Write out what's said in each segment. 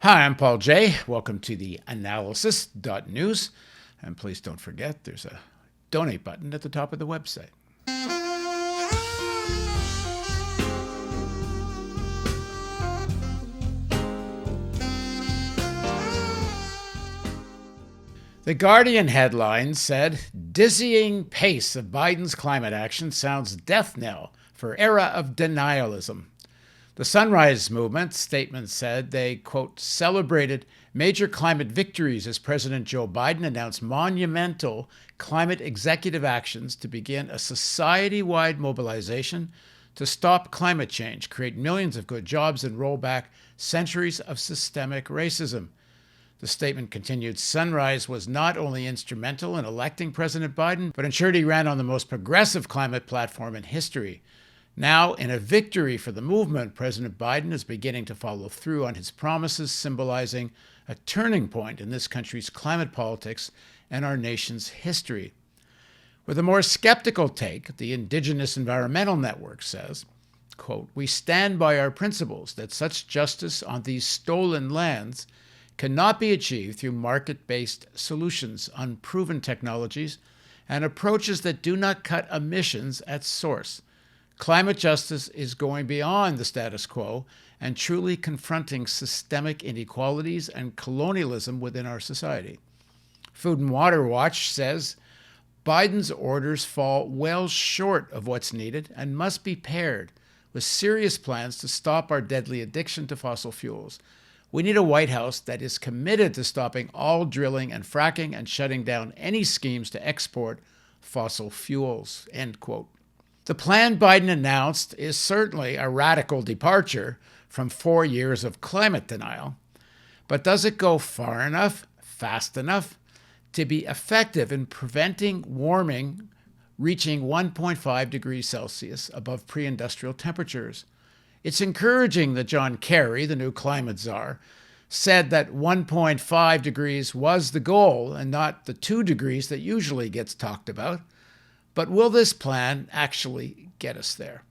Hi, I'm Paul J. Welcome to theAnalysis.news. And please don't forget there's a donate button at the top of the website. The Guardian headline said, "Dizzying pace of Biden's climate action sounds death knell for era of denialism." The Sunrise Movement statement said they, quote, celebrated major climate victories as President Joe Biden announced monumental climate executive actions to begin a society-wide mobilization to stop climate change, create millions of good jobs, and roll back centuries of systemic racism. The statement continued, Sunrise was not only instrumental in electing President Biden, but ensured he ran on the most progressive climate platform in history. Now, in a victory for the movement, President Biden is beginning to follow through on his promises, symbolizing a turning point in this country's climate politics and our nation's history. With a more skeptical take, the Indigenous Environmental Network says, quote, "We stand by our principles that such justice on these stolen lands cannot be achieved through market-based solutions, unproven technologies, and approaches that do not cut emissions at source. Climate justice is going beyond the status quo and truly confronting systemic inequalities and colonialism within our society." Food and Water Watch says Biden's orders fall well short of what's needed and must be paired with serious plans to stop our deadly addiction to fossil fuels. We need a White House that is committed to stopping all drilling and fracking and shutting down any schemes to export fossil fuels, end quote. The plan Biden announced is certainly a radical departure from 4 years of climate denial. But does it go far enough, fast enough, to be effective in preventing warming reaching 1.5 degrees Celsius above pre-industrial temperatures? It's encouraging that John Kerry, the new climate czar, said that 1.5 degrees was the goal and not the 2 degrees that usually gets talked about. But will this plan actually get us there?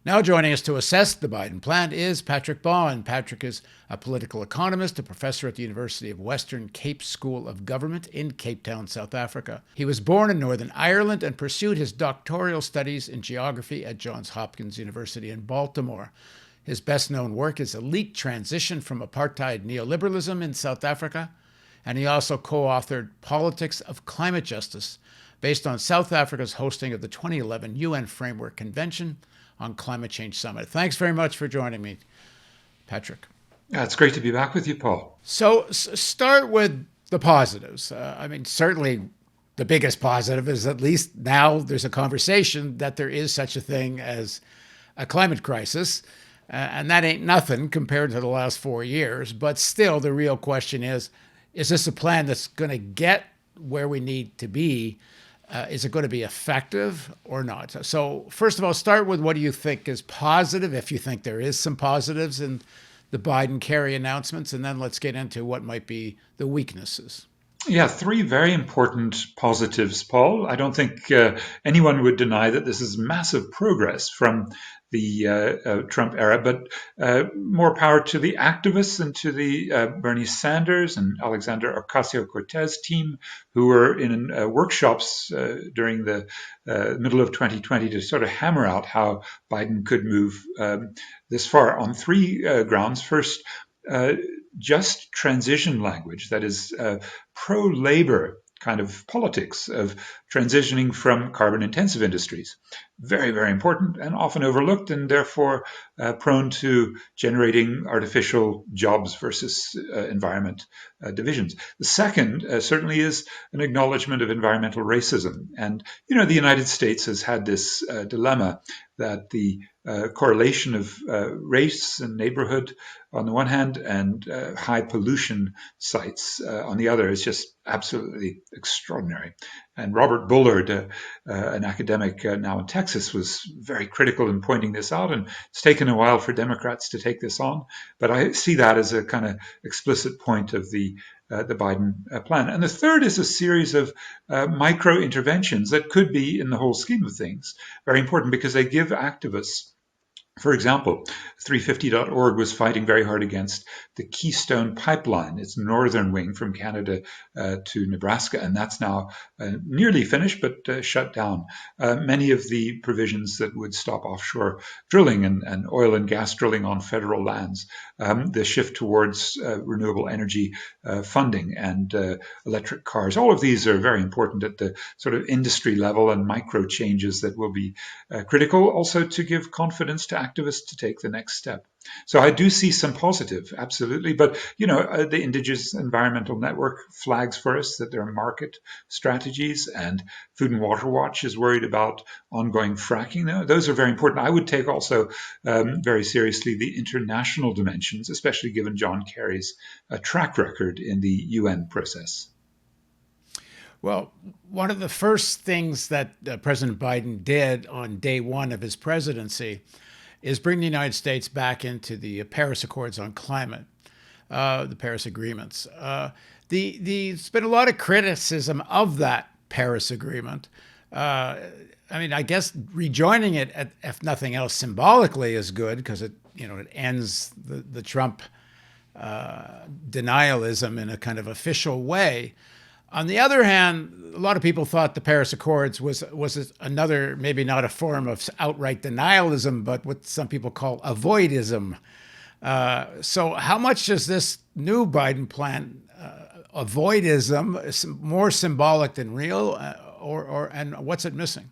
Now joining us to assess the Biden plan is Patrick Bond. Patrick is a political economist, a professor at the University of Western Cape School of Government in Cape Town, South Africa. He was born in Northern Ireland and pursued his doctoral studies in geography at Johns Hopkins University in Baltimore. His best-known work is Elite Transition from Apartheid Neoliberalism in South Africa, and he also co-authored Politics of Climate Justice, based on South Africa's hosting of the 2011 UN Framework Convention on Climate Change Summit. Thanks very much for joining me, Patrick. Yeah, it's great to be back with you, Paul. So start with the positives. Certainly the biggest positive is at least now there's a conversation that there is such a thing as a climate crisis. And that ain't nothing compared to the last 4 years. But still, the real question is this a plan that's going to get where we need to be? Is it going to be effective or not? So first of all, start with what do you think is positive, if you think there is some positives in the Biden-Kerry announcements, and then let's get into what might be the weaknesses. Yeah, three very important positives, Paul. I don't think anyone would deny that this is massive progress from the Trump era, but more power to the activists and to the Bernie Sanders and Alexandra Ocasio-Cortez team who were in workshops during the middle of 2020 to sort of hammer out how Biden could move this far on three grounds. First, just transition language, that is pro-labor kind of politics of transitioning from carbon-intensive industries. Very, very important and often overlooked and therefore prone to generating artificial jobs versus environment divisions. The second certainly is an acknowledgement of environmental racism. And, the United States has had this dilemma that the correlation of race and neighborhood on the one hand and high pollution sites on the other is just absolutely extraordinary. And Robert Bullard, an academic now in Texas, was very critical in pointing this out, and it's taken a while for Democrats to take this on. But I see that as a kind of explicit point of the Biden plan. And the third is a series of micro interventions that could be, in the whole scheme of things, very important because they give activists For example, 350.org was fighting very hard against the Keystone Pipeline, its northern wing from Canada to Nebraska, and that's now nearly finished but shut down. Many of the provisions that would stop offshore drilling and oil and gas drilling on federal lands, the shift towards renewable energy funding and electric cars, all of these are very important at the sort of industry level and micro changes that will be critical also to give confidence to activists to take the next step. So I do see some positive, absolutely. But, the Indigenous Environmental Network flags for us that there are market strategies, and Food and Water Watch is worried about ongoing fracking. Now, those are very important. I would take also very seriously the international dimensions, especially given John Kerry's track record in the UN process. Well, one of the first things that President Biden did on day one of his presidency is bring the United States back into the Paris Accords on climate, the Paris agreements. There's been a lot of criticism of that Paris agreement. I guess rejoining it, if nothing else, symbolically is good because it ends the Trump denialism in a kind of official way. On the other hand, a lot of people thought the Paris Accords was another, maybe not a form of outright denialism, but what some people call avoidism. So how much does this new Biden plan, avoidism, more symbolic than real, and what's it missing?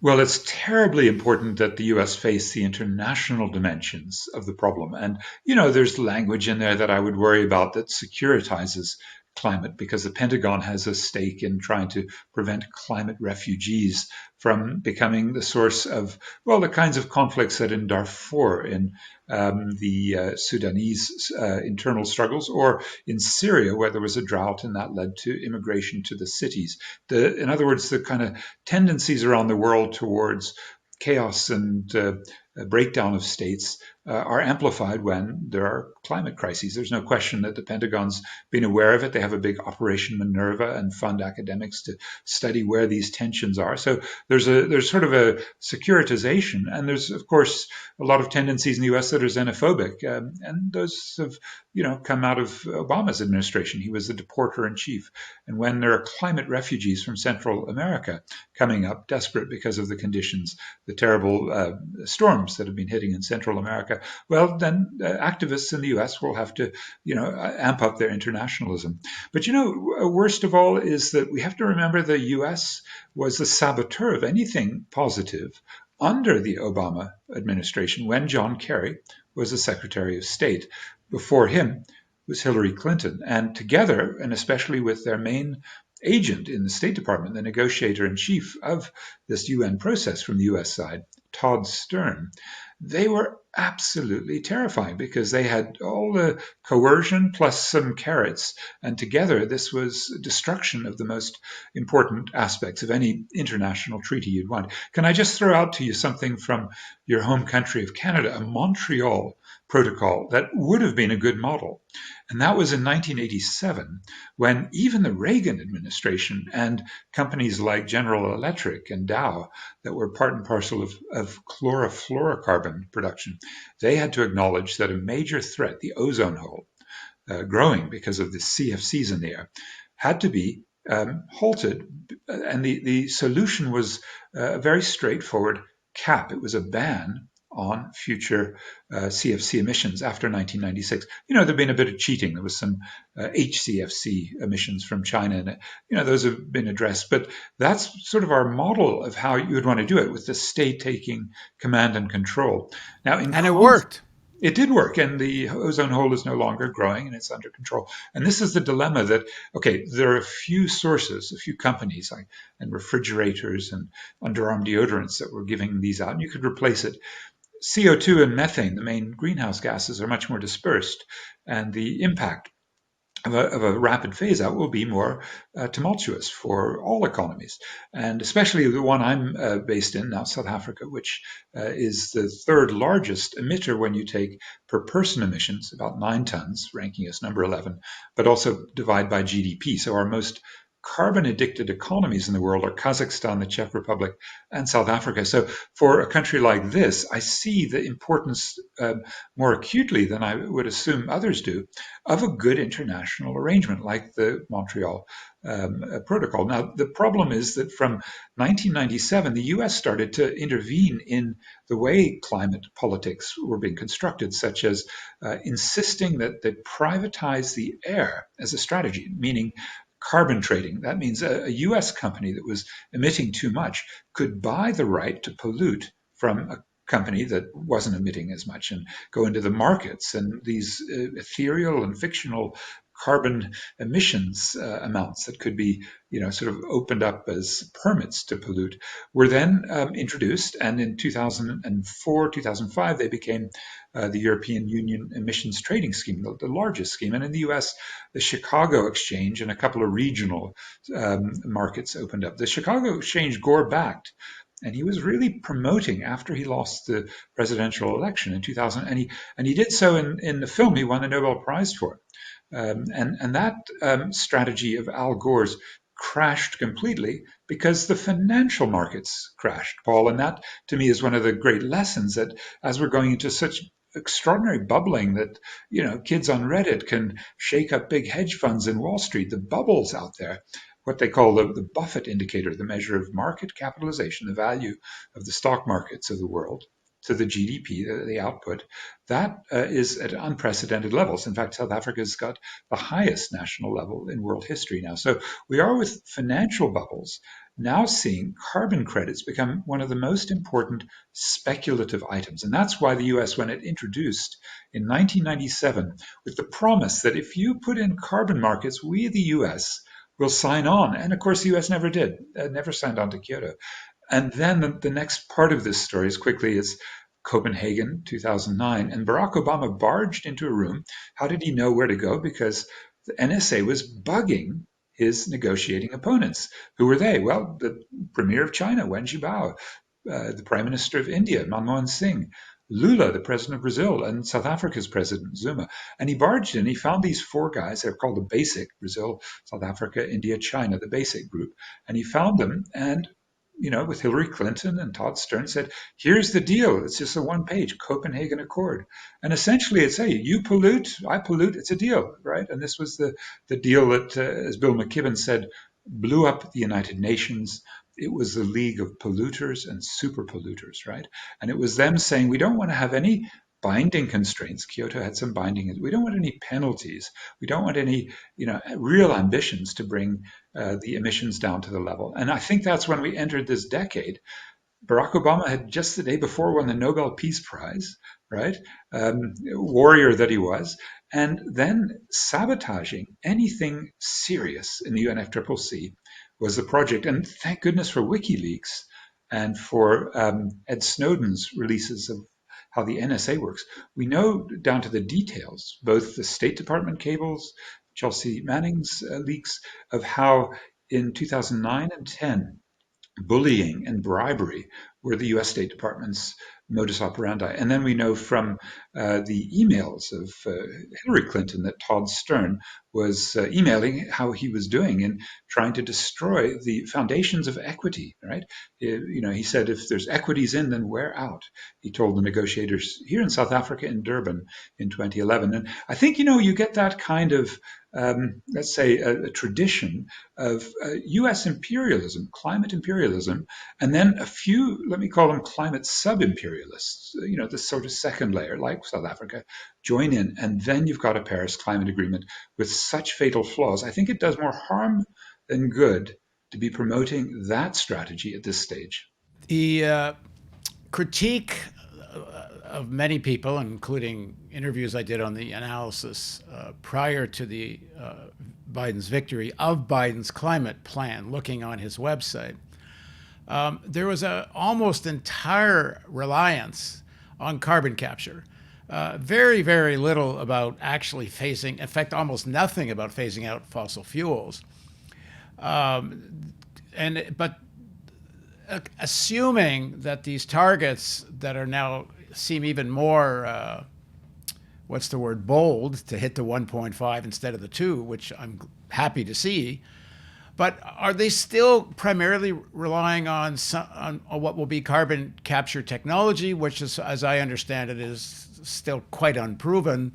Well, it's terribly important that the US face the international dimensions of the problem. And, there's language in there that I would worry about that securitizes climate, because the Pentagon has a stake in trying to prevent climate refugees from becoming the source of, the kinds of conflicts that in Darfur, in the Sudanese internal struggles, or in Syria, where there was a drought and that led to immigration to the cities. In other words, the kind of tendencies around the world towards chaos and breakdown of states are amplified when there are climate crises. There's no question that the Pentagon's been aware of it. They have a big Operation Minerva and fund academics to study where these tensions are. So there's sort of a securitization, and there's of course a lot of tendencies in the U.S. that are xenophobic, and those have come out of Obama's administration. He was the deporter in chief, and when there are climate refugees from Central America coming up, desperate because of the conditions, the terrible storms that have been hitting in Central America, well, then activists in the U.S. will have to, amp up their internationalism. But, worst of all is that we have to remember the U.S. was the saboteur of anything positive under the Obama administration when John Kerry was the Secretary of State. Before him was Hillary Clinton. And together, and especially with their main agent in the State Department, the negotiator in chief of this UN process from the US side, Todd Stern, they were absolutely terrifying because they had all the coercion plus some carrots. And together, this was destruction of the most important aspects of any international treaty you'd want. Can I just throw out to you something from your home country of Canada, a Montreal protocol that would have been a good model? And that was in 1987, when even the Reagan administration and companies like General Electric and Dow, that were part and parcel of chlorofluorocarbon production, they had to acknowledge that a major threat, the ozone hole, growing because of the CFCs in the air, had to be halted. And the solution was a very straightforward cap. It was a ban on future CFC emissions after 1996. There'd been a bit of cheating. There was some HCFC emissions from China, and those have been addressed. But that's sort of our model of how you would want to do it, with the state taking command and control. Now, and it worked. It did work, and the ozone hole is no longer growing, and it's under control. And this is the dilemma that, okay, there are a few sources, a few companies, and refrigerators and underarm deodorants that were giving these out, and you could replace it. CO2 and methane, the main greenhouse gases, are much more dispersed, and the impact of a rapid phase out will be more tumultuous for all economies, and especially the one I'm based in now, South Africa, which is the third largest emitter when you take per person emissions, about 9 tons, ranking us number 11, but also divide by GDP. So our most carbon-addicted economies in the world are Kazakhstan, the Czech Republic, and South Africa. So for a country like this, I see the importance more acutely than I would assume others do of a good international arrangement like the Montreal Protocol. Now, the problem is that from 1997, the US started to intervene in the way climate politics were being constructed, such as insisting that they privatize the air as a strategy, meaning carbon trading. That means a US company that was emitting too much could buy the right to pollute from a company that wasn't emitting as much and go into the markets. And these ethereal and fictional carbon emissions amounts that could be, sort of opened up as permits to pollute were then introduced. And in 2004, 2005, they became the European Union Emissions Trading Scheme, the largest scheme. And in the US, the Chicago Exchange and a couple of regional markets opened up. The Chicago Exchange, Gore backed, and he was really promoting after he lost the presidential election in 2000. And he did so in the film he won the Nobel Prize for. And that strategy of Al Gore's crashed completely because the financial markets crashed, Paul. And that, to me, is one of the great lessons that as we're going into such extraordinary bubbling that, kids on Reddit can shake up big hedge funds in Wall Street, the bubbles out there, what they call the Buffett indicator, the measure of market capitalization, the value of the stock markets of the world to the GDP, the output, that is at unprecedented levels. In fact, South Africa's got the highest national level in world history now. So we are, with financial bubbles, now seeing carbon credits become one of the most important speculative items. And that's why the US, when it introduced in 1997, with the promise that if you put in carbon markets, we, the US, will sign on. And of course, the US never did, never signed on to Kyoto. And then the next part of this story is Copenhagen, 2009, and Barack Obama barged into a room. How did he know where to go? Because the NSA was bugging his negotiating opponents. Who were they? Well, the Premier of China, Wen Jiabao, the Prime Minister of India, Manmohan Singh, Lula, the President of Brazil, and South Africa's President, Zuma. And he barged in, he found these four guys, they're called the BASIC, Brazil, South Africa, India, China, the BASIC group. And he found them, and with Hillary Clinton and Todd Stern, said, here's the deal. It's just a one-page Copenhagen Accord. And essentially it's, hey, you pollute, I pollute, it's a deal, right? And this was the deal that, as Bill McKibben said, blew up the United Nations. It was the League of Polluters and Super Polluters, right? And it was them saying, we don't want to have any binding constraints. Kyoto had some binding. We don't want any penalties. We don't want any, real ambitions to bring the emissions down to the level. And I think that's when we entered this decade. Barack Obama had just the day before won the Nobel Peace Prize, right? Warrior that he was, and then sabotaging anything serious in the UNFCCC was the project. And thank goodness for WikiLeaks and for Ed Snowden's releases of how the NSA works. We know down to the details, both the State Department cables, Chelsea Manning's leaks, of how in 2009 and 10, bullying and bribery were the US State Department's modus operandi. And then we know from the emails of Hillary Clinton that Todd Stern was emailing how he was doing in trying to destroy the foundations of equity, right? He said, if there's equities in, then we're out. He told the negotiators here in South Africa in Durban in 2011. And I think, you get that kind of, let's say, a tradition of US imperialism, climate imperialism, and then a few, let me call them climate sub-imperialists, the sort of second layer, like South Africa, join in. And then you've got a Paris Climate Agreement with such fatal flaws. I think it does more harm than good to be promoting that strategy at this stage. The critique of many people, including interviews I did on the Analysis prior to the Biden's victory, of Biden's climate plan, looking on his website, there was an almost entire reliance on carbon capture. Very, very little about actually phasing, in fact, almost nothing about phasing out fossil fuels. But assuming that these targets that are now seem even more, bold, to hit the 1.5 instead of the 2, which I'm happy to see. But are they still primarily relying on what will be carbon capture technology, which is, as I understand it, is still quite unproven?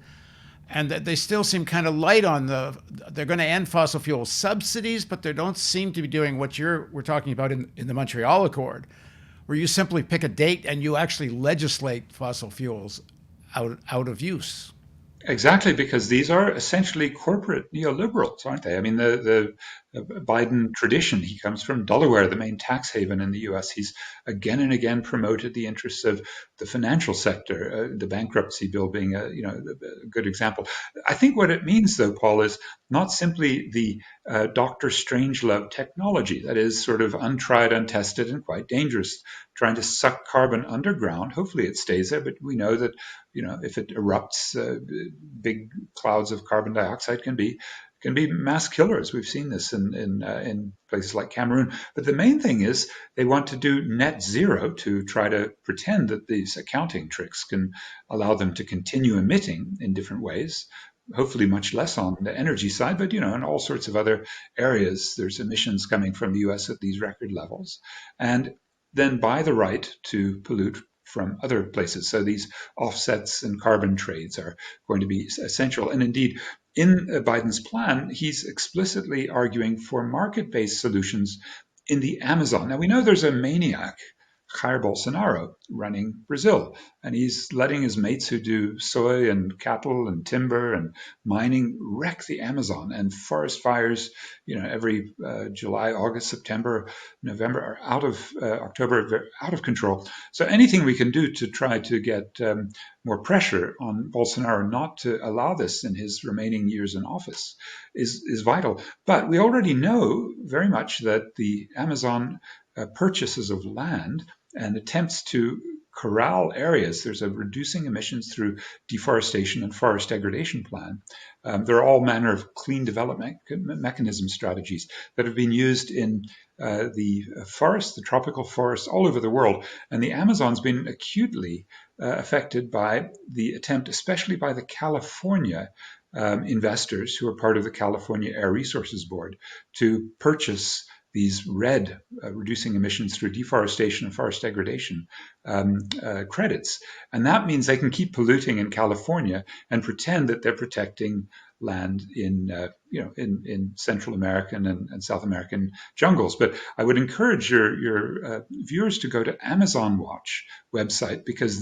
And that they still seem kind of light on they're going to end fossil fuel subsidies, but they don't seem to be doing what we're talking about in the Montreal Accord, where you simply pick a date and you actually legislate fossil fuels out of use. Exactly, because these are essentially corporate neoliberals, aren't they? I mean, the Biden tradition, he comes from Delaware, the main tax haven in the US. He's again and again promoted the interests of the financial sector, the bankruptcy bill being a good example. I think what it means, though, Paul, is not simply the Dr. Strangelove technology that is sort of untried, untested, and quite dangerous, trying to suck carbon underground. Hopefully it stays there, but we know that if it erupts, big clouds of carbon dioxide can be mass killers. We've seen this in places like Cameroon. But the main thing is they want to do net zero to try to pretend that these accounting tricks can allow them to continue emitting in different ways. Hopefully much less on the energy side, but in all sorts of other areas, there's emissions coming from the US at these record levels. And then buy the right to pollute from other places. So these offsets and carbon trades are going to be essential. And indeed, in Biden's plan, he's explicitly arguing for market-based solutions in the Amazon. Now, we know there's a maniac, Jair Bolsonaro, running Brazil, and he's letting his mates who do soy and cattle and timber and mining wreck the Amazon, and forest fires, every July, August, September, November are October, out of control. So anything we can do to try to get more pressure on Bolsonaro not to allow this in his remaining years in office is vital. But we already know very much that the Amazon purchases of land and attempts to corral areas. There's a reducing emissions through deforestation and forest degradation plan. There are all manner of clean development mechanism strategies that have been used in the forests, the tropical forests all over the world. And the Amazon's been acutely affected by the attempt, especially by the California investors who are part of the California Air Resources Board, to purchase these red reducing emissions through deforestation and forest degradation credits. And that means they can keep polluting in California and pretend that they're protecting land in Central American and South American jungles. But I would encourage your viewers to go to Amazon Watch website, because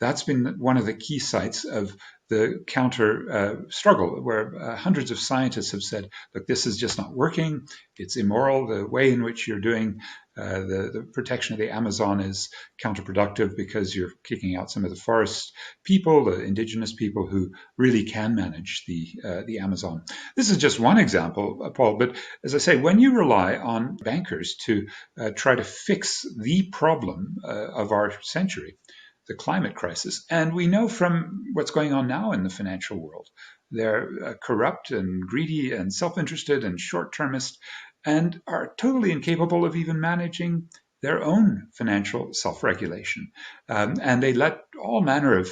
that's been one of the key sites of the counter struggle, where hundreds of scientists have said, look, this is just not working. It's immoral. The way in which you're doing the protection of the Amazon is counterproductive, because you're kicking out some of the forest people, the indigenous people who really can manage the Amazon. This is just one example, Paul, but as I say, when you rely on bankers to try to fix the problem of our century, the climate crisis, and we know from what's going on now in the financial world, they're corrupt and greedy and self-interested and short-termist, and are totally incapable of even managing their own financial self-regulation. And they let all manner of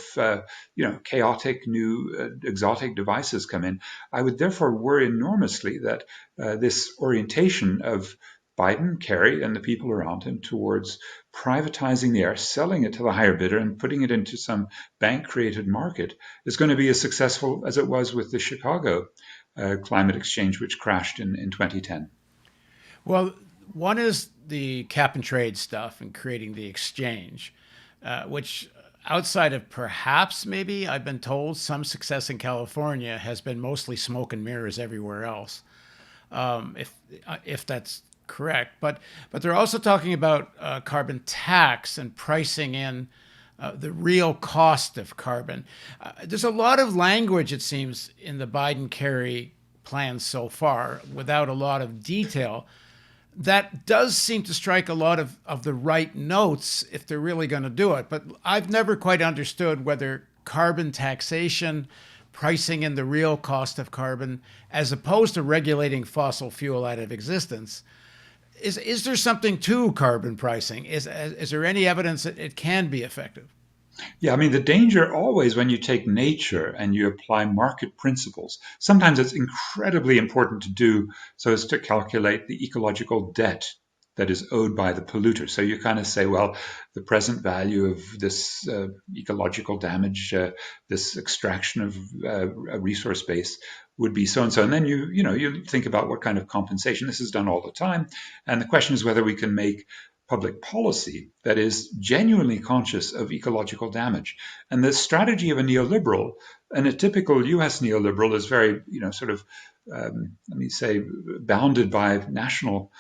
chaotic, new, exotic devices come in. I would therefore worry enormously that this orientation of Biden, Kerry, and the people around him towards privatizing the air, selling it to the higher bidder, and putting it into some bank-created market is going to be as successful as it was with the Chicago climate exchange, which crashed in 2010. Well, one is the cap and trade stuff and creating the exchange, which outside of perhaps maybe, I've been told, some success in California, has been mostly smoke and mirrors everywhere else, if that's correct. But they're also talking about carbon tax and pricing in the real cost of carbon. There's a lot of language, it seems, in the Biden-Kerry plan so far, without a lot of detail, that does seem to strike a lot of the right notes if they're really going to do it. But I've never quite understood whether carbon taxation, pricing in the real cost of carbon, as opposed to regulating fossil fuel out of existence, is there something to carbon pricing? Is there any evidence that it can be effective? Yeah, I mean, the danger always when you take nature and you apply market principles, sometimes it's incredibly important to do so as to calculate the ecological debt that is owed by the polluter. So you kind of say, well, the present value of this ecological damage, this extraction of a resource base would be so and so. And then you think about what kind of compensation. This is done all the time. And the question is whether we can make public policy that is genuinely conscious of ecological damage. And the strategy of a neoliberal, and a typical US neoliberal, is very, sort of, let me say, bounded by national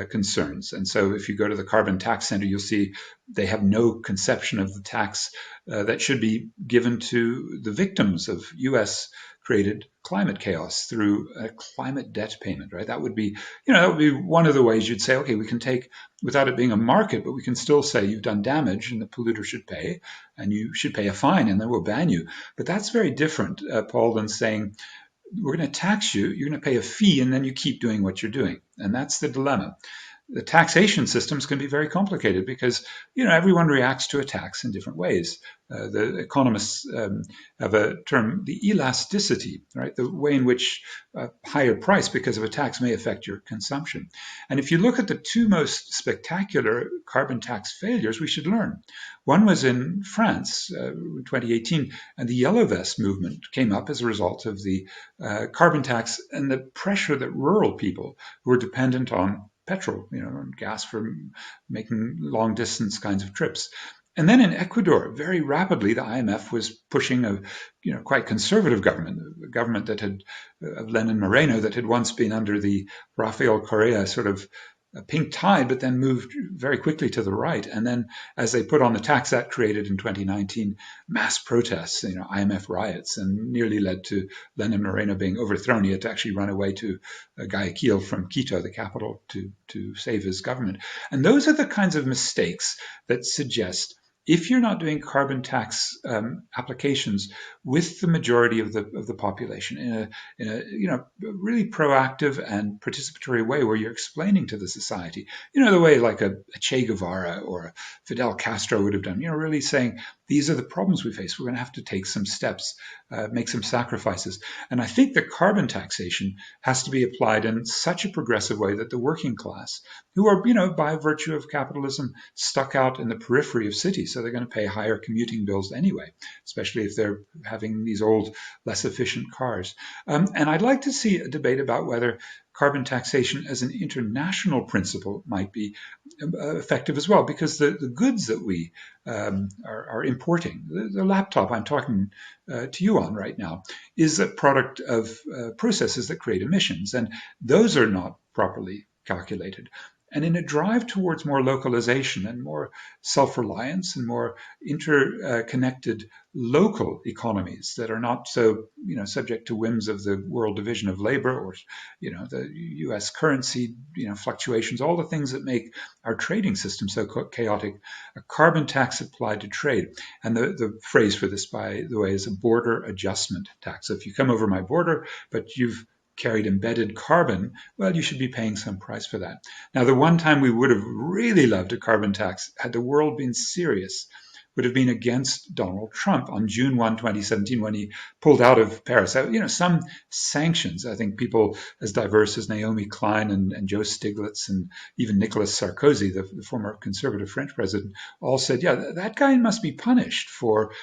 concerns. And so if you go to the Carbon Tax Center, you'll see they have no conception of the tax that should be given to the victims of US created climate chaos through a climate debt payment, right? That would be, one of the ways you'd say, okay, we can take, without it being a market, but we can still say you've done damage and the polluter should pay, and you should pay a fine, and then we'll ban you. But that's very different, Paul, than saying we're going to tax you, you're going to pay a fee, and then you keep doing what you're doing. And that's the dilemma. The taxation systems can be very complicated because everyone reacts to a tax in different ways. The economists have a term, the elasticity, right? The way in which a higher price because of a tax may affect your consumption. And if you look at the two most spectacular carbon tax failures, we should learn. One was in France in 2018, and the Yellow Vest movement came up as a result of the carbon tax and the pressure that rural people who are dependent on petrol, and gas for making long distance kinds of trips. And then in Ecuador, very rapidly, the IMF was pushing a quite conservative government, a government that had of Lenin Moreno that had once been under the Rafael Correa sort of a pink tide, but then moved very quickly to the right. And then as they put on the tax that created in 2019 mass protests, IMF riots, and nearly led to Lenin Moreno being overthrown. He had to actually run away to Guayaquil from Quito, the capital, to save his government. And those are the kinds of mistakes that suggest if you're not doing carbon tax applications with the majority of the population in a really proactive and participatory way, where you're explaining to the society, the way like a Che Guevara or a Fidel Castro would have done, really saying these are the problems we face. We're going to have to take some steps, make some sacrifices. And I think that carbon taxation has to be applied in such a progressive way that the working class, who are, by virtue of capitalism, stuck out in the periphery of cities, so they're going to pay higher commuting bills anyway, especially if they're having these old, less efficient cars. And I'd like to see a debate about whether carbon taxation as an international principle might be effective as well, because the goods that we are importing, the laptop I'm talking to you on right now, is a product of processes that create emissions, and those are not properly calculated. And in a drive towards more localization and more self-reliance and more interconnected local economies that are not so, subject to whims of the world division of labor or, the U.S. currency, fluctuations, all the things that make our trading system so chaotic, a carbon tax applied to trade. And the phrase for this, by the way, is a border adjustment tax. So if you come over my border, but you've carried embedded carbon, well, you should be paying some price for that. Now, the one time we would have really loved a carbon tax, had the world been serious, would have been against Donald Trump on June 2017, when he pulled out of Paris. Some sanctions, I think people as diverse as Naomi Klein and Joe Stiglitz and even Nicolas Sarkozy, the former conservative French president, all said, yeah, that guy must be punished for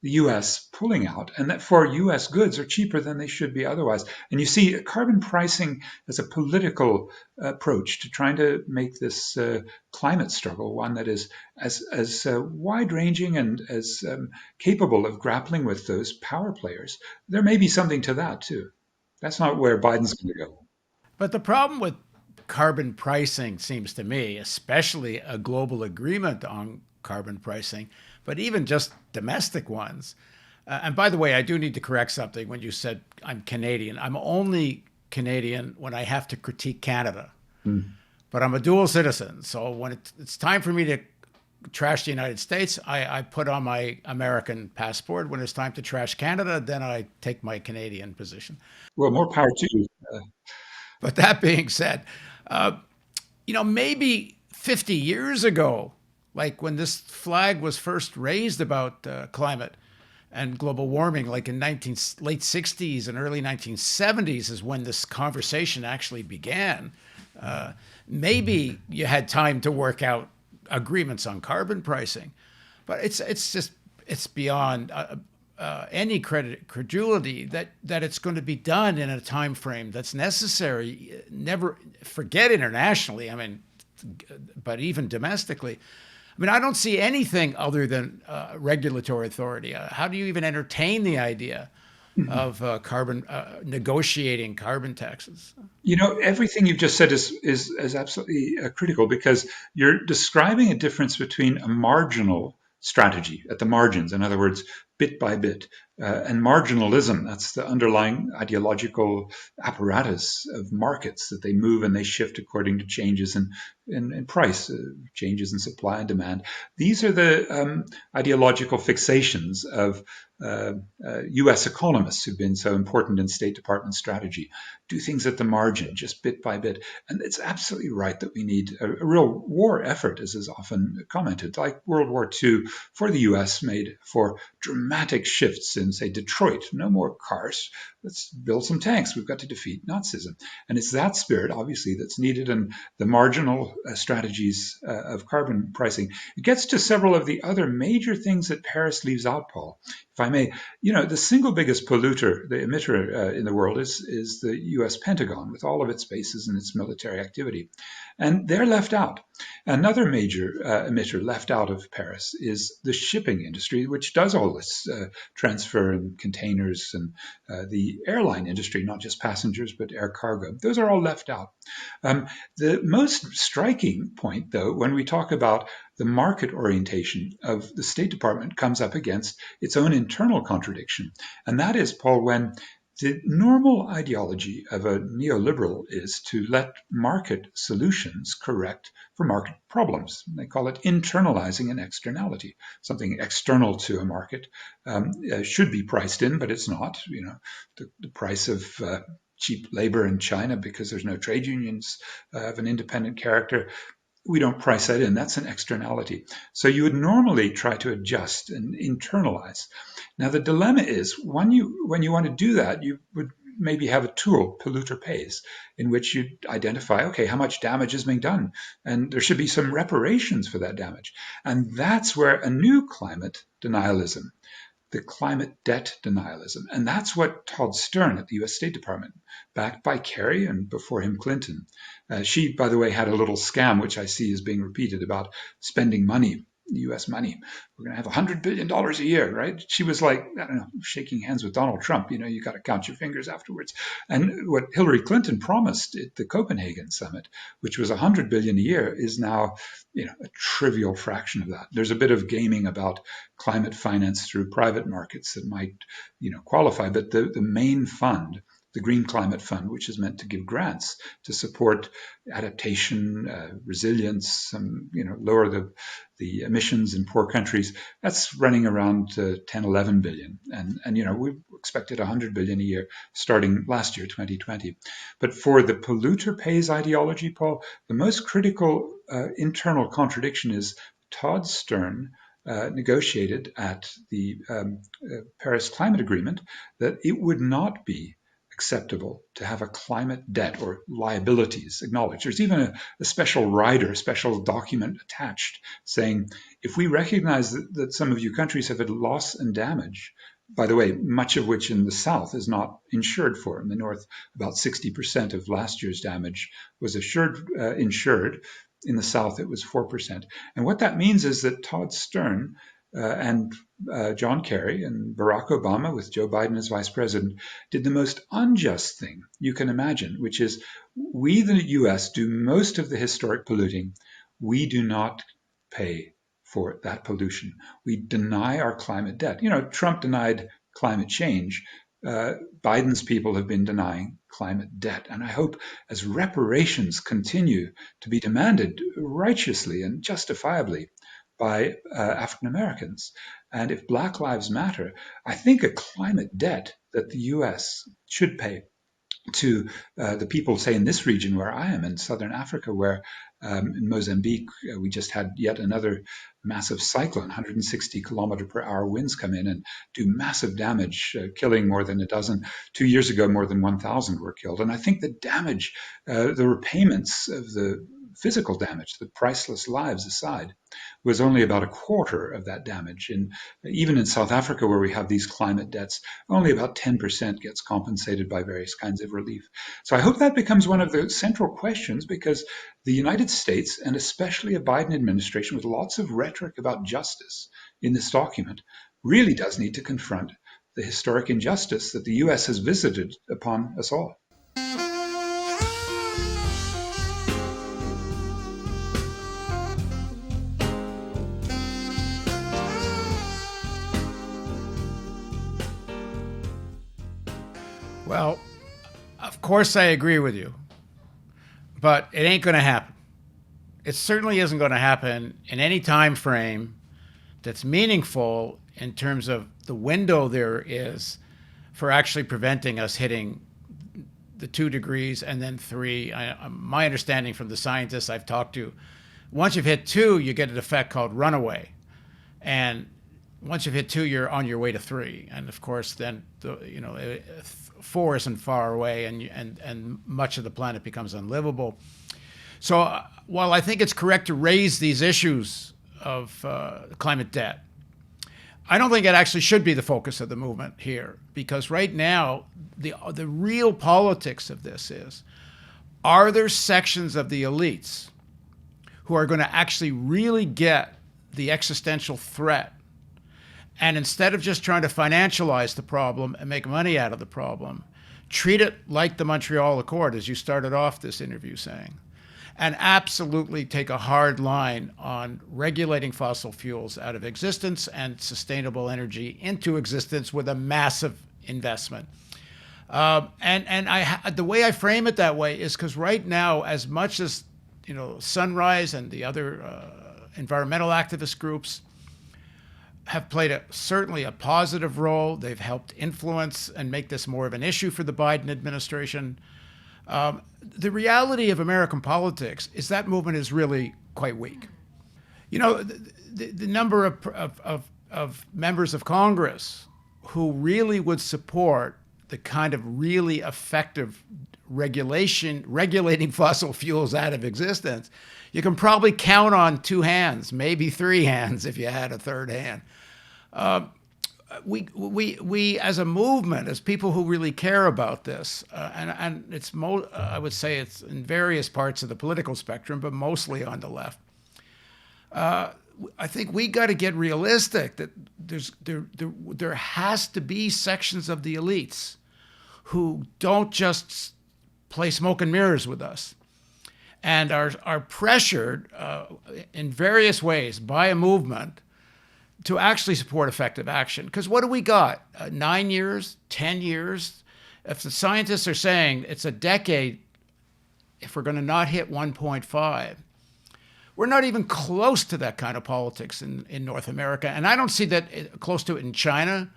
the U.S. pulling out, and that for U.S. goods are cheaper than they should be otherwise. And you see carbon pricing as a political approach to trying to make this climate struggle one that is as wide-ranging and as capable of grappling with those power players. There may be something to that too. That's not where Biden's going to go. But the problem with carbon pricing seems to me, especially a global agreement on carbon pricing, but even just domestic ones. And by the way, I do need to correct something when you said I'm Canadian. I'm only Canadian when I have to critique Canada. Mm. But I'm a dual citizen. So when it's time for me to trash the United States, I put on my American passport. When it's time to trash Canada, then I take my Canadian position. Well, more power to you. But that being said, maybe 50 years ago, Like when this flag was first raised about climate and global warming, like in late 60s and early 1970s, is when this conversation actually began. Uh, Maybe you had time to work out agreements on carbon pricing, but it's beyond any credulity that it's going to be done in a time frame that's necessary. Never forget internationally. I mean, but even domestically. I mean, I don't see anything other than regulatory authority. How do you even entertain the idea of carbon negotiating carbon taxes? Everything you've just said is absolutely critical because you're describing a difference between a marginal strategy at the margins, in other words, bit by bit, and marginalism. That's the underlying ideological apparatus of markets that they move and they shift according to changes in price, changes in supply and demand. These are the ideological fixations of US economists who've been so important in State Department strategy. Do things at the margin, just bit by bit. And it's absolutely right that we need a real war effort, as is often commented, like World War II for the US made for dramatic shifts in, say, Detroit. No more cars. Let's build some tanks. We've got to defeat Nazism. And it's that spirit, obviously, that's needed in the marginal strategies of carbon pricing. It gets to several of the other major things that Paris leaves out, Paul. If I may, the single biggest polluter, the emitter in the world is the US Pentagon with all of its bases and its military activity. And they're left out. Another major emitter left out of Paris is the shipping industry, which does all this transfer and containers, and the airline industry, not just passengers, but air cargo. Those are all left out. The most striking point, though, when we talk about the market orientation of the State Department comes up against its own internal contradiction. And that is, Paul, when the normal ideology of a neoliberal is to let market solutions correct for market problems. They call it internalizing an externality. Something external to a market should be priced in, but it's not. The price of cheap labor in China because there's no trade unions of an independent character. We don't price that in. That's an externality. So you would normally try to adjust and internalize. Now, the dilemma is when you want to do that, you would maybe have a tool, polluter pays, in which you identify, okay, how much damage is being done? And there should be some reparations for that damage. And that's where a new climate denialism, the climate debt denialism. And that's what Todd Stern at the US State Department, backed by Kerry and before him Clinton. She, by the way, had a little scam, which I see is being repeated, about spending money, US money. We're going to have $100 billion a year, right? She was like, I don't know, shaking hands with Donald Trump. You got to count your fingers afterwards. And what Hillary Clinton promised at the Copenhagen summit, which was $100 billion a year, is now a trivial fraction of that. There's a bit of gaming about climate finance through private markets that might qualify, but the main fund, the Green Climate Fund, which is meant to give grants to support adaptation, resilience, lower the emissions in poor countries, that's running around 10, 11 billion. And we expected 100 billion a year starting last year, 2020. But for the polluter pays ideology, Paul, the most critical internal contradiction is Todd Stern negotiated at the Paris Climate Agreement that it would not be acceptable to have a climate debt or liabilities acknowledged. There's even a special rider, a special document attached saying, if we recognize that some of you countries have had loss and damage, by the way, much of which in the South is not insured for. In the North, about 60% of last year's damage was insured. In the South, it was 4%. And what that means is that Todd Stern and John Kerry and Barack Obama, with Joe Biden as vice president, did the most unjust thing you can imagine, which is we, the US, do most of the historic polluting. We do not pay for that pollution. We deny our climate debt. Trump denied climate change. Biden's people have been denying climate debt. And I hope as reparations continue to be demanded righteously and justifiably by African Americans, and if Black Lives Matter, I think a climate debt that the US should pay to the people, say, in this region where I am in southern Africa, where in Mozambique, we just had yet another massive cyclone, 160 kilometer per hour winds come in and do massive damage, killing more than a dozen. 2 years ago, more than 1,000 were killed. And I think the damage, the repayments of the physical damage, the priceless lives aside, was only about a quarter of that damage. And even in South Africa, where we have these climate debts, only about 10% gets compensated by various kinds of relief. So I hope that becomes one of the central questions, because the United States, and especially a Biden administration with lots of rhetoric about justice in this document, really does need to confront the historic injustice that the US has visited upon us all. Well, of course I agree with you, but it ain't going to happen. It certainly isn't going to happen in any time frame that's meaningful in terms of the window there is for actually preventing us hitting the 2 degrees and then 3. My understanding from the scientists I've talked to, once you've hit 2, you get an effect called runaway. And once you've hit 2, you're on your way to 3. And of course, then 4 isn't far away, and much of the planet becomes unlivable. So while I think it's correct to raise these issues of climate debt, I don't think it actually should be the focus of the movement here, because right now the real politics of this is, are there sections of the elites who are going to actually really get the existential threat, and instead of just trying to financialize the problem and make money out of the problem, treat it like the Montreal Accord, as you started off this interview saying, and absolutely take a hard line on regulating fossil fuels out of existence and sustainable energy into existence with a massive investment. The way I frame it that way is because right now, as much as Sunrise and the other environmental activist groups have played certainly a positive role, they've helped influence and make this more of an issue for the Biden administration. The reality of American politics is that movement is really quite weak. The number of members of Congress who really would support the kind of really effective regulating fossil fuels out of existence, you can probably count on 2 hands, maybe 3 hands if you had a third hand. We as a movement, as people who really care about this, and it's I would say it's in various parts of the political spectrum, but mostly on the left. I think we got to get realistic that there has to be sections of the elites who don't just play smoke and mirrors with us, and are pressured in various ways by a movement to actually support effective action. Because what do we got? 9 years, 10 years? If the scientists are saying it's a decade, if we're going to not hit 1.5, we're not even close to that kind of politics in North America. And I don't see that close to it in China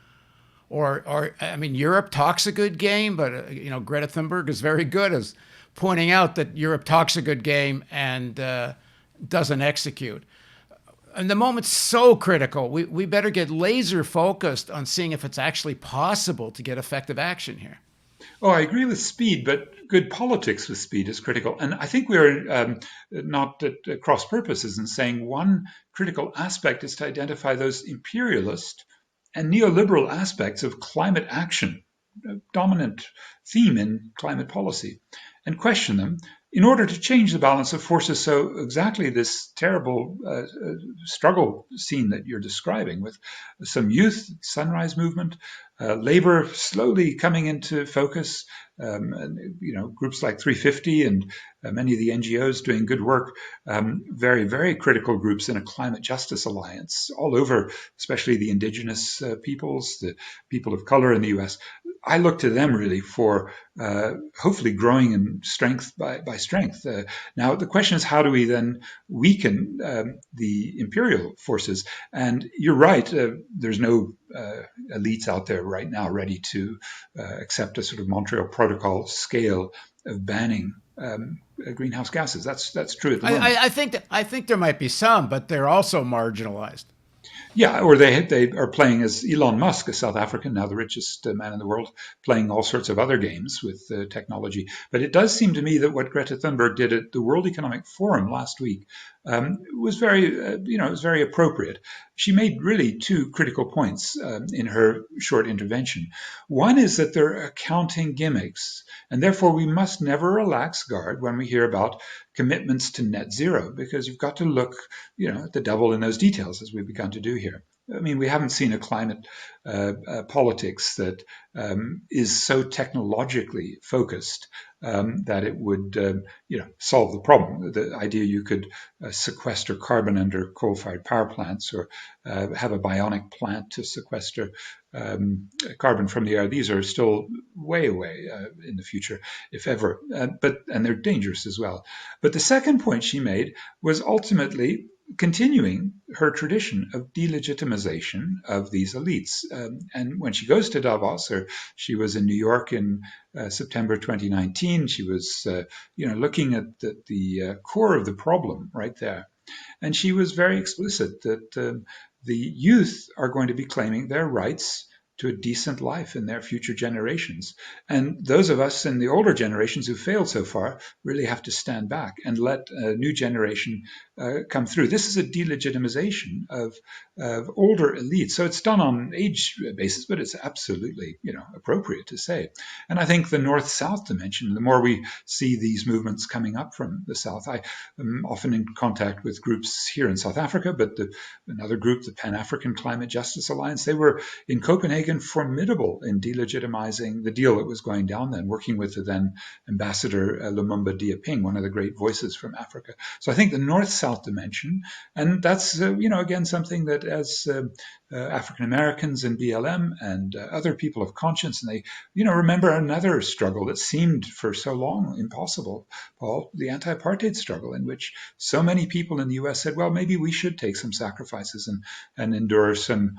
or Europe talks a good game, but Greta Thunberg is very good as pointing out that Europe talks a good game and doesn't execute. And the moment's so critical. We better get laser focused on seeing if it's actually possible to get effective action here. Oh, I agree with speed, but good politics with speed is critical. And I think we're not at cross purposes in saying one critical aspect is to identify those imperialist and neoliberal aspects of climate action, a dominant theme in climate policy, and question them in order to change the balance of forces. So exactly this terrible struggle scene that you're describing, with some youth, Sunrise movement, labor slowly coming into focus, groups like 350 and many of the NGOs doing good work, very, very critical groups in a climate justice alliance all over, especially the indigenous peoples, the people of color in the US. I look to them really for hopefully growing in strength by strength. Now, the question is, how do we then weaken the imperial forces? And you're right, there's no elites out there right now ready to accept a sort of Montreal Protocol scale of banning greenhouse gases. That's true at the moment. I think there might be some, but they're also marginalized. Yeah, or they are playing as Elon Musk, a South African, now the richest man in the world, playing all sorts of other games with technology. But it does seem to me that what Greta Thunberg did at the World Economic Forum last week was very appropriate. She made really two critical points in her short intervention. One is that they're accounting gimmicks, and therefore we must never relax guard when we hear about commitments to net zero, because you've got to look, at the devil in those details, as we've begun to do here. I mean, we haven't seen a climate politics that is so technologically focused that it would, solve the problem. The idea you could sequester carbon under coal-fired power plants, or have a bionic plant to sequester carbon from the air. These are still way away in the future, if ever. And they're dangerous as well. But the second point she made was ultimately continuing her tradition of delegitimization of these elites. And when she goes to Davos, or she was in New York in September 2019, she was looking at the core of the problem right there. And she was very explicit that the youth are going to be claiming their rights to a decent life in their future generations. And those of us in the older generations who failed so far really have to stand back and let a new generation come through. This is a delegitimization of older elites. So it's done on age basis, but it's absolutely, appropriate to say. And I think the North-South dimension, the more we see these movements coming up from the South, I am often in contact with groups here in South Africa, but another group, the Pan-African Climate Justice Alliance, they were in Copenhagen formidable in delegitimizing the deal that was going down then, working with the then Ambassador Lumumba Diaping, one of the great voices from Africa. So I think the North-South dimension, and that's, again, something that as African Americans in BLM and other people of conscience, and they, remember another struggle that seemed for so long impossible, Paul, the anti-apartheid struggle, in which so many people in the U.S. said, well, maybe we should take some sacrifices and endure some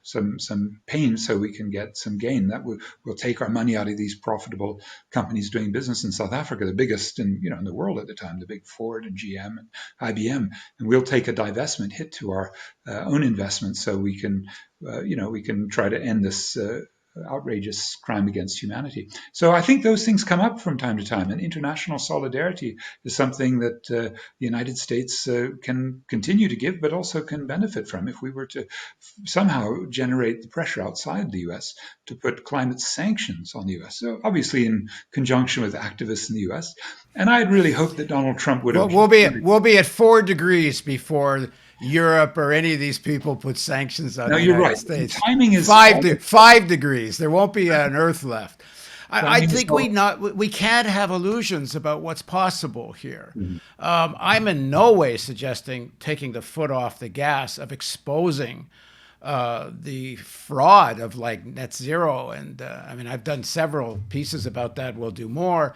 some pain so we can get some gain. That we'll take our money out of these profitable companies doing business in South Africa, the biggest in the world at the time, the big Ford and GM and IBM, and we'll take a divestment hit to our own investments so we can we can try to end this outrageous crime against humanity. So I think those things come up from time to time, and international solidarity is something that the United States can continue to give, but also can benefit from if we were to somehow generate the pressure outside the U.S. to put climate sanctions on the U.S. So obviously in conjunction with activists in the U.S. And I'd really hope that Donald Trump would have... We'll be at 4 degrees before Europe or any of these people put sanctions on the United States. The timing is 5 degrees. There won't be an Earth left. I think we can't have illusions about what's possible here. Mm-hmm. I'm in no way suggesting taking the foot off the gas of exposing the fraud of like net zero. And I've done several pieces about that. We'll do more.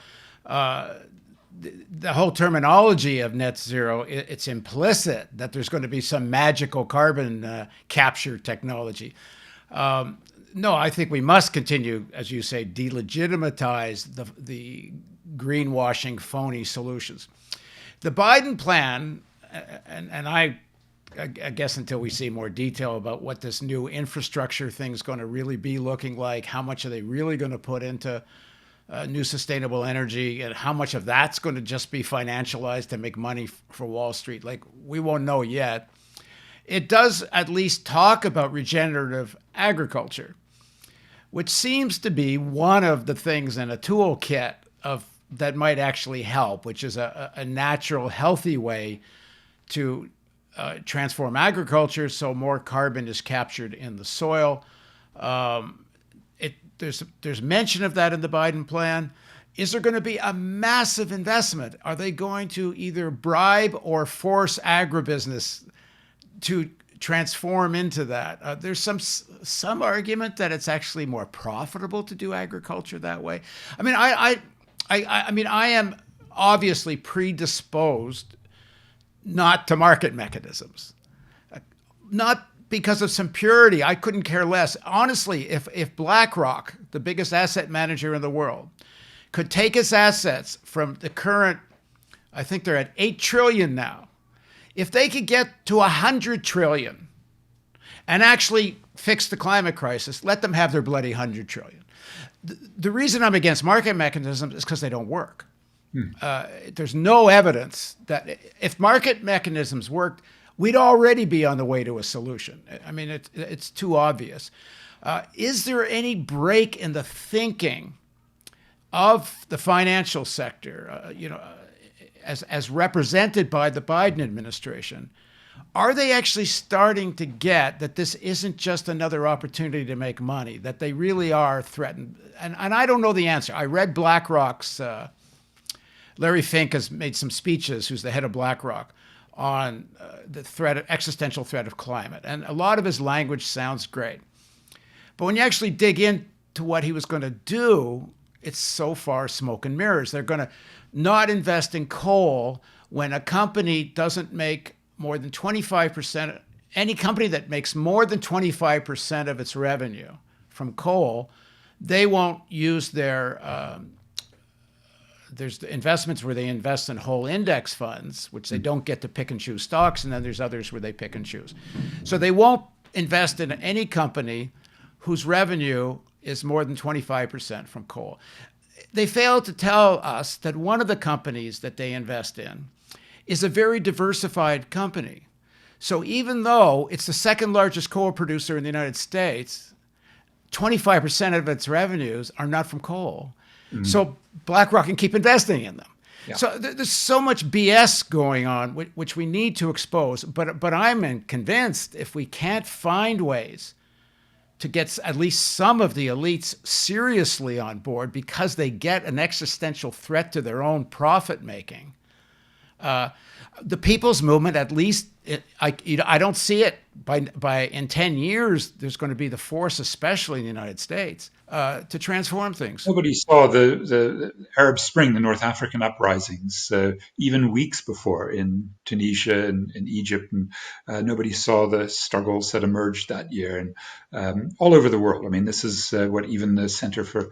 The whole terminology of net zero, it's implicit that there's going to be some magical carbon capture technology. No, I think we must continue, as you say, delegitimize the greenwashing, phony solutions. The Biden plan, and I guess until we see more detail about what this new infrastructure thing is going to really be looking like, how much are they really going to put into new sustainable energy, and how much of that's going to just be financialized to make money for Wall Street. Like, we won't know yet. It does at least talk about regenerative agriculture, which seems to be one of the things in a toolkit that might actually help, which is a natural, healthy way to transform agriculture so more carbon is captured in the soil. There's mention of that in the Biden plan. Is there going to be a massive investment? Are they going to either bribe or force agribusiness to transform into that. There's some argument that it's actually more profitable to do agriculture that way. I mean, I am obviously predisposed not to market mechanisms, not because of some purity. I couldn't care less. Honestly, if BlackRock, the biggest asset manager in the world, could take its assets from the current, I think they're at 8 trillion now. If they could get to 100 trillion and actually fix the climate crisis, let them have their bloody 100 trillion. The reason I'm against market mechanisms is because they don't work. There's no evidence that if market mechanisms worked, we'd already be on the way to a solution. I mean, it's too obvious. Is there any break in the thinking of the financial sector, as represented by the Biden administration? Are they actually starting to get that this isn't just another opportunity to make money, that they really are threatened? And I don't know the answer. I read BlackRock's, Larry Fink has made some speeches, who's the head of BlackRock, on the existential threat of climate. And a lot of his language sounds great. But when you actually dig into what he was going to do, it's so far smoke and mirrors. They're going to not invest in coal when a company doesn't make more than 25%. Any company that makes more than 25% of its revenue from coal, they won't use their there's the investments where they invest in whole index funds, which they don't get to pick and choose stocks, and then there's others where they pick and choose. So they won't invest in any company whose revenue is more than 25% from coal. They failed to tell us that one of the companies that they invest in is a very diversified company. So even though it's the second largest coal producer in the United States, 25% of its revenues are not from coal. So BlackRock can keep investing in them. Yeah. So there's so much BS going on, which we need to expose. But I'm convinced if we can't find ways to get at least some of the elites seriously on board because they get an existential threat to their own profit making, the people's movement, at least, I don't see it by in 10 years, there's going to be the force, especially in the United States, to transform things. Nobody saw the Arab Spring, the North African uprisings, even weeks before in Tunisia and in Egypt. And nobody saw the struggles that emerged that year and all over the world. I mean, this is what even the Center for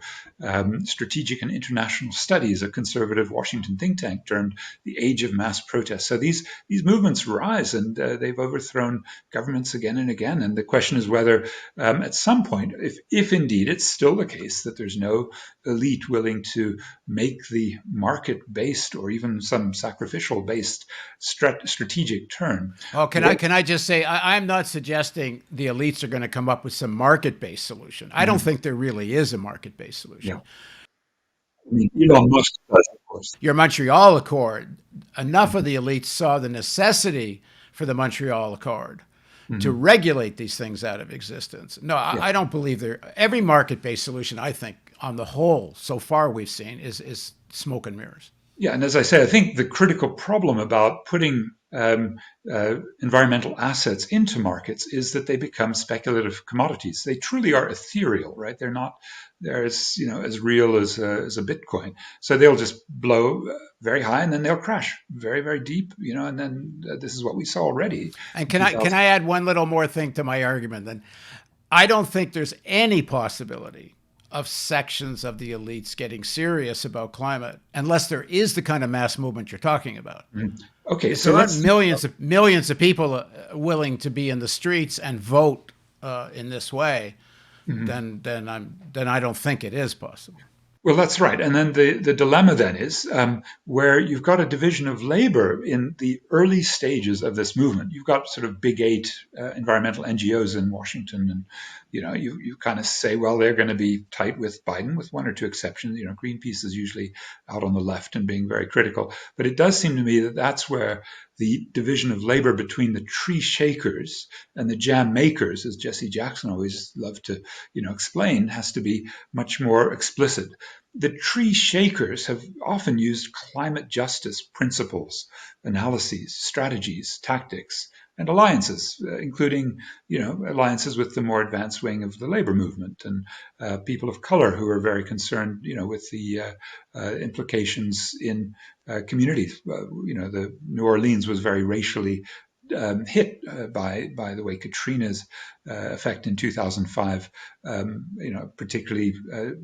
Strategic and International Studies, a conservative Washington think tank, termed the age of mass protest. So these movements rise, and they've overthrown governments again and again. And the question is whether at some point, if indeed it's still the case that there's no elite willing to make the market-based or even some sacrificial-based strategic turn. Oh, can I just say, I'm not suggesting the elites are going to come up with some market-based solution. I don't think there really is a market-based solution. Yeah. I mean, Elon Musk does, of course. Your Montreal Accord, enough of the elites saw the necessity for the Montreal Accord to regulate these things out of existence. No, I don't believe every market-based solution, I think, on the whole, so far we've seen, is smoke and mirrors. Yeah, and as I say, I think the critical problem about putting environmental assets into markets is that they become speculative commodities. They truly are ethereal, right? They're as real as a Bitcoin. So they'll just blow very high and then they'll crash very, very deep, and then this is what we saw already. And can I add one little more thing to my argument then? I don't think there's any possibility of sections of the elites getting serious about climate unless there is the kind of mass movement you're talking about. Okay, so there aren't millions of people willing to be in the streets and vote in this way, then I don't think it is possible. Well, that's right. And then the dilemma then is where you've got a division of labor in the early stages of this movement. You've got sort of big 8 environmental NGOs in Washington. And, you kind of say, well, they're going to be tight with Biden with one or two exceptions. Greenpeace is usually out on the left and being very critical. But it does seem to me that that's where the division of labor between the tree shakers and the jam makers, as Jesse Jackson always loved to, explain, has to be much more explicit. The tree shakers have often used climate justice principles, analyses, strategies, tactics and alliances, including, alliances with the more advanced wing of the labor movement and people of color who are very concerned, with the implications in communities. The New Orleans was very racially hit by the way Katrina's effect in 2005, particularly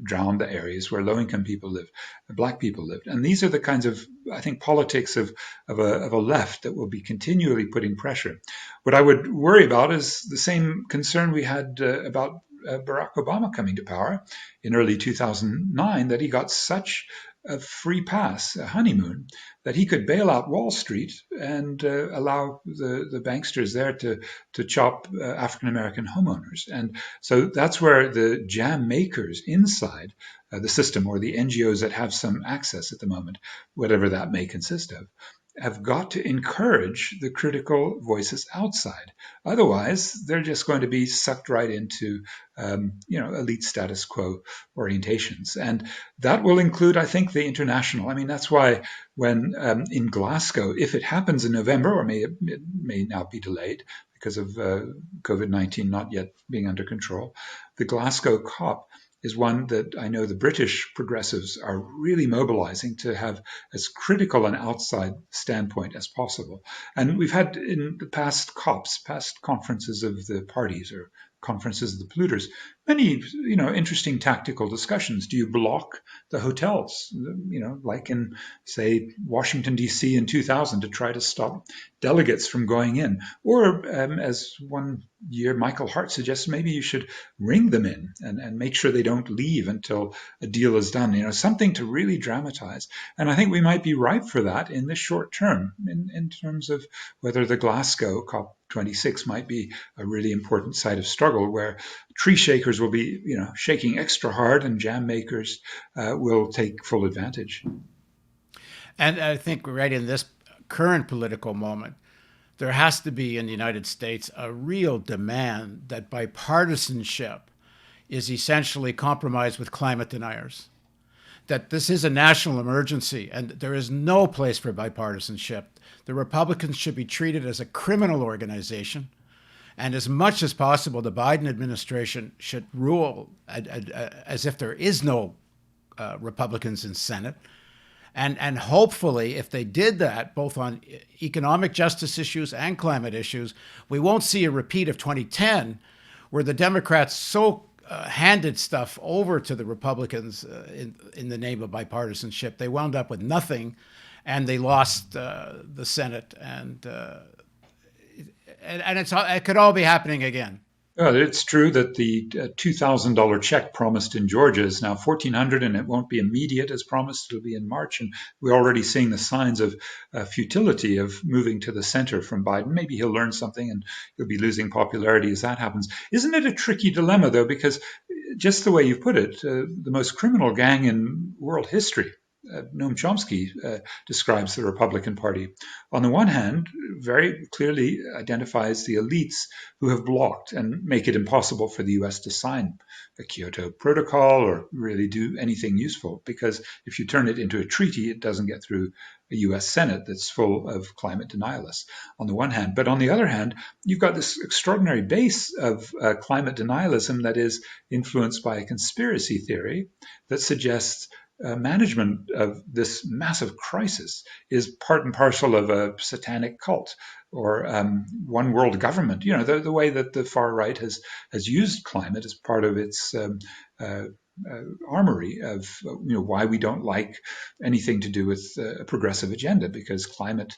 drowned the areas where low-income people live, black people lived. And these are the kinds of, I think, politics of a left that will be continually putting pressure. What I would worry about is the same concern we had about Barack Obama coming to power in early 2009, that he got such a free pass, a honeymoon, that he could bail out Wall Street and allow the banksters there to chop African American homeowners. And so that's where the jam makers inside the system, or the NGOs that have some access at the moment, whatever that may consist of, have got to encourage the critical voices outside. Otherwise, they're just going to be sucked right into, elite status quo orientations. And that will include, I think, the international. I mean, that's why when in Glasgow, if it happens in November, or it may now be delayed because of COVID-19 not yet being under control, the Glasgow COP is one that I know the British progressives are really mobilizing to have as critical an outside standpoint as possible. And we've had in the past COPs, past conferences of the parties or conferences of the polluters, many, interesting tactical discussions. Do you block the hotels, like in, say, Washington, D.C. in 2000 to try to stop delegates from going in? Or as one year Michael Hart suggests, maybe you should ring them in and make sure they don't leave until a deal is done, something to really dramatize. And I think we might be ripe for that in the short term, in terms of whether the Glasgow COP26 might be a really important site of struggle, where tree shakers will be, shaking extra hard, and jam makers will take full advantage. And I think right in this current political moment, there has to be in the United States a real demand that bipartisanship is essentially compromised with climate deniers. That this is a national emergency and there is no place for bipartisanship. The Republicans should be treated as a criminal organization. And as much as possible, the Biden administration should rule as if there is no Republicans in Senate. And hopefully, if they did that, both on economic justice issues and climate issues, we won't see a repeat of 2010, where the Democrats so handed stuff over to the Republicans in the name of bipartisanship. They wound up with nothing, and they lost the Senate. And it could all be happening again. It's true that the $2,000 check promised in Georgia is now $1,400, and it won't be immediate as promised. It'll be in March, and we're already seeing the signs of futility of moving to the center from Biden. Maybe he'll learn something, and he'll be losing popularity as that happens. Isn't it a tricky dilemma, though? Because just the way you put it, the most criminal gang in world history, Noam Chomsky describes the Republican Party. On the one hand, very clearly identifies the elites who have blocked and make it impossible for the US to sign the Kyoto Protocol or really do anything useful, because if you turn it into a treaty, it doesn't get through a US Senate that's full of climate denialists, on the one hand. But on the other hand, you've got this extraordinary base of climate denialism that is influenced by a conspiracy theory that suggests management of this massive crisis is part and parcel of a satanic cult or one world government. The way that the far right has used climate as part of its armory of why we don't like anything to do with a progressive agenda, because climate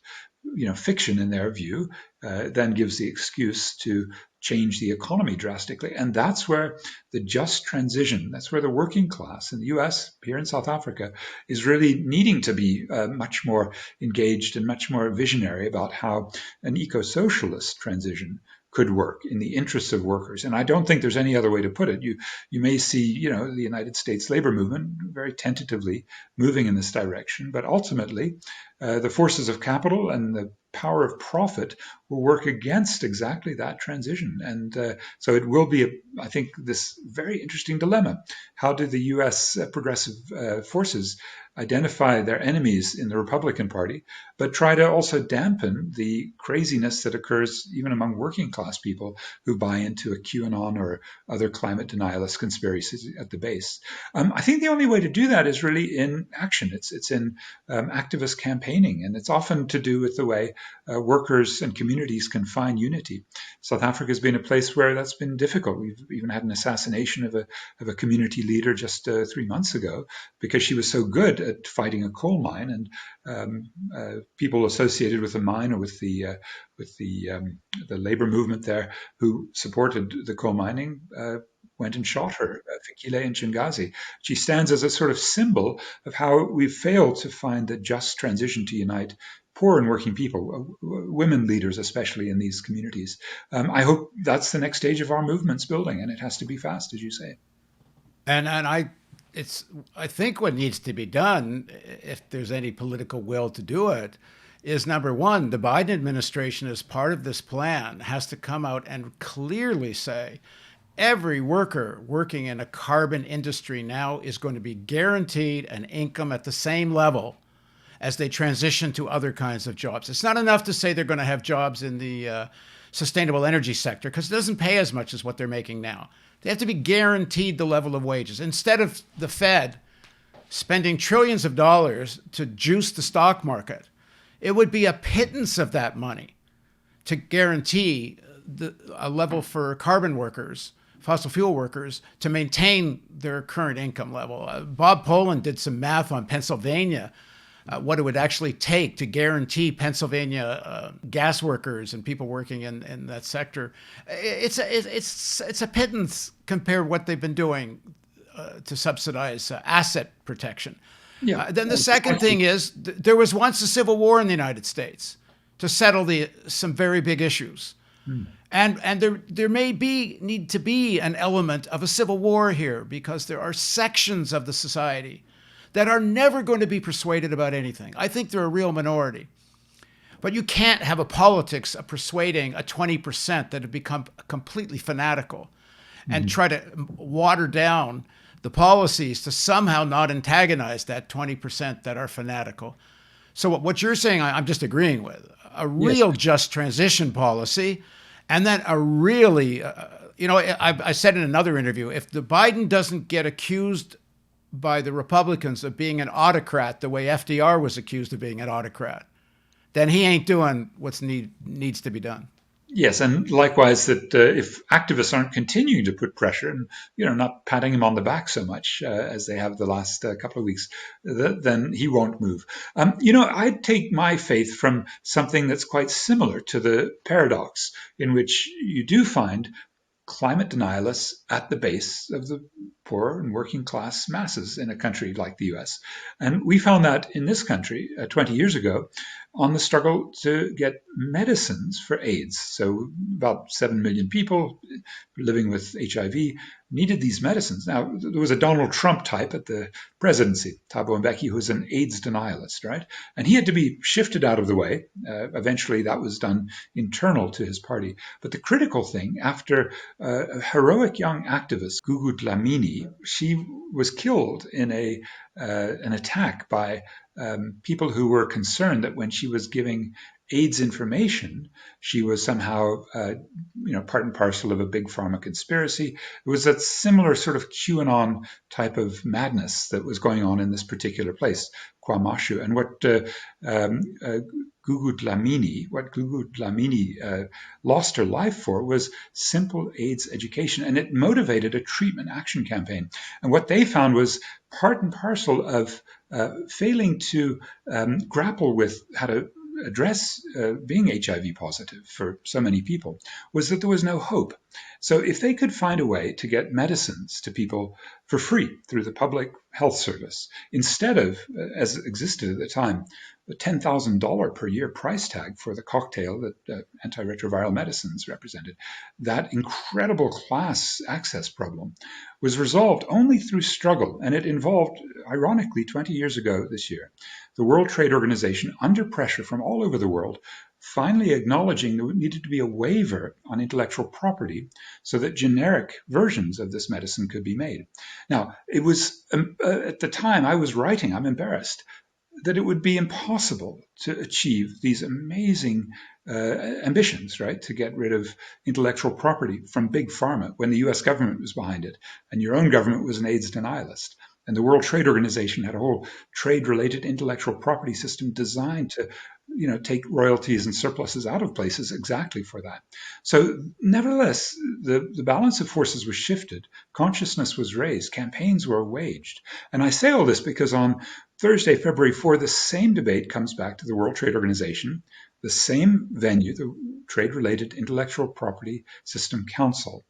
fiction in their view then gives the excuse to change the economy drastically. And that's where the just transition, that's where the working class in the US, here in South Africa, is really needing to be much more engaged and much more visionary about how an eco-socialist transition could work in the interests of workers. And I don't think there's any other way to put it. You may see, the United States labor movement very tentatively moving in this direction, but ultimately the forces of capital and the power of profit will work against exactly that transition. And so it will be, I think, this very interesting dilemma. How do the U.S. progressive forces identify their enemies in the Republican Party, but try to also dampen the craziness that occurs even among working class people who buy into a QAnon or other climate denialist conspiracies at the base. I think the only way to do that is really in action. It's in activist campaigning, and it's often to do with the way workers and communities can find unity. South Africa has been a place where that's been difficult. We've even had an assassination of a community leader just 3 months ago because she was so good at fighting a coal mine, and people associated with the mine or with the labor movement there who supported the coal mining went and shot her, Fikile Nchingazi. She stands as a sort of symbol of how we've failed to find the just transition to unite poor and working people, women leaders, especially in these communities. I hope that's the next stage of our movement's building, and it has to be fast, as you say. And I think what needs to be done, if there's any political will to do it, is number one, the Biden administration, as part of this plan, has to come out and clearly say every worker working in a carbon industry now is going to be guaranteed an income at the same level as they transition to other kinds of jobs. It's not enough to say they're going to have jobs in the sustainable energy sector, because it doesn't pay as much as what they're making now. They have to be guaranteed the level of wages. Instead of the Fed spending trillions of dollars to juice the stock market, it would be a pittance of that money to guarantee a level for carbon workers, fossil fuel workers, to maintain their current income level. Bob Poland did some math on Pennsylvania, what it would actually take to guarantee Pennsylvania gas workers and people working in that sector. It's a pittance compared to what they've been doing to subsidize asset protection. Yeah. Then the second thing is there was once a civil war in the United States to settle some very big issues. And there may need to be an element of a civil war here, because there are sections of the society that are never going to be persuaded about anything. I think they're a real minority. But you can't have a politics of persuading a 20% that have become completely fanatical and try to water down the policies to somehow not antagonize that 20% that are fanatical. So what you're saying, I'm just agreeing with. A real just transition policy, and then a really, I said in another interview, if the Biden doesn't get accused by the Republicans of being an autocrat the way FDR was accused of being an autocrat, then he ain't doing what needs to be done. Yes, and likewise that if activists aren't continuing to put pressure and not patting him on the back so much as they have the last couple of weeks, then he won't move. I take my faith from something that's quite similar to the paradox, in which you do find climate denialists at the base of the poor and working class masses in a country like the US. And we found that in this country 20 years ago on the struggle to get medicines for AIDS. So about 7 million people living with HIV needed these medicines. Now, there was a Donald Trump type at the presidency, Thabo Mbeki, who was an AIDS denialist, right? And he had to be shifted out of the way. Eventually, that was done internal to his party. But the critical thing, after a heroic young activist, Gugu Dlamini, she was killed in an attack by people who were concerned that when she was giving AIDS information, she was somehow, part and parcel of a big pharma conspiracy. It was that similar sort of QAnon type of madness that was going on in this particular place, KwaMashu. And what Gugu Dlamini lost her life for was simple AIDS education, and it motivated a treatment action campaign. And what they found was part and parcel of failing to grapple with how to address being HIV positive for so many people was that there was no hope. So if they could find a way to get medicines to people for free through the public health service, instead of, as existed at the time, a $10,000 per year price tag for the cocktail that antiretroviral medicines represented, that incredible class access problem was resolved only through struggle. And it involved, ironically, 20 years ago this year, the World Trade Organization, under pressure from all over the world, finally acknowledging there needed to be a waiver on intellectual property so that generic versions of this medicine could be made. Now, it was at the time I was writing, I'm embarrassed, that it would be impossible to achieve these amazing ambitions, right? To get rid of intellectual property from big pharma when the US government was behind it and your own government was an AIDS denialist. And the World Trade Organization had a whole trade-related intellectual property system designed to, take royalties and surpluses out of places exactly for that. So nevertheless, the balance of forces was shifted. Consciousness was raised. Campaigns were waged. And I say all this because on Thursday, February 4, the same debate comes back to the World Trade Organization, the same venue, the Trade-Related Intellectual Property System Council.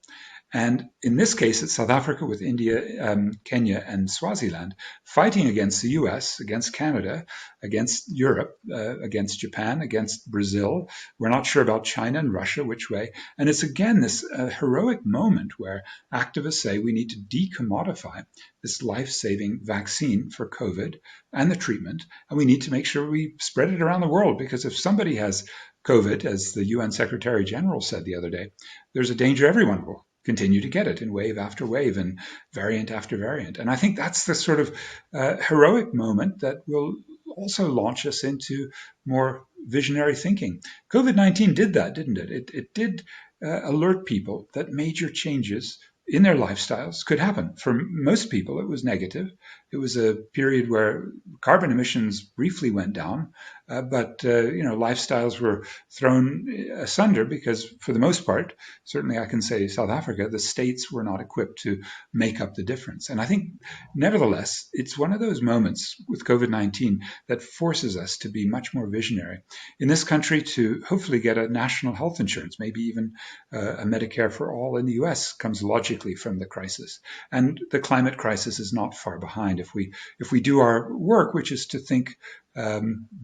And in this case, it's South Africa with India, Kenya, and Swaziland fighting against the US, against Canada, against Europe, against Japan, against Brazil. We're not sure about China and Russia, which way. And it's again this heroic moment where activists say we need to decommodify this life-saving vaccine for COVID and the treatment. And we need to make sure we spread it around the world, because if somebody has COVID, as the UN Secretary General said the other day, there's a danger everyone will continue to get it in wave after wave and variant after variant. And I think that's the sort of heroic moment that will also launch us into more visionary thinking. COVID-19 did that, didn't it? It did alert people that major changes in their lifestyles could happen. For most people, it was negative. It was a period where carbon emissions briefly went down, but lifestyles were thrown asunder because, for the most part, certainly I can say South Africa, the states were not equipped to make up the difference. And I think, nevertheless, it's one of those moments with COVID-19 that forces us to be much more visionary. In this country, to hopefully get a national health insurance, maybe even a Medicare for all in the US, comes logically from the crisis. And the climate crisis is not far behind. If we do our work, which is to think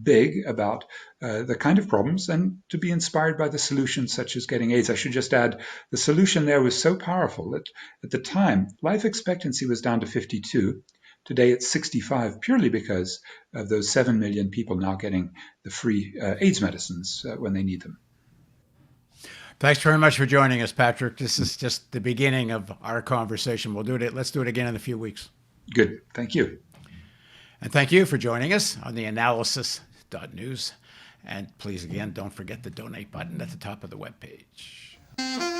big about the kind of problems and to be inspired by the solutions, such as getting AIDS. I should just add, the solution there was so powerful that at the time, life expectancy was down to 52. Today it's 65, purely because of those 7 million people now getting the free AIDS medicines when they need them. Thanks very much for joining us, Patrick. This is just the beginning of our conversation. Let's do it again in a few weeks. Good. Thank you. And thank you for joining us on theAnalysis.news. And please, again, don't forget the donate button at the top of the webpage.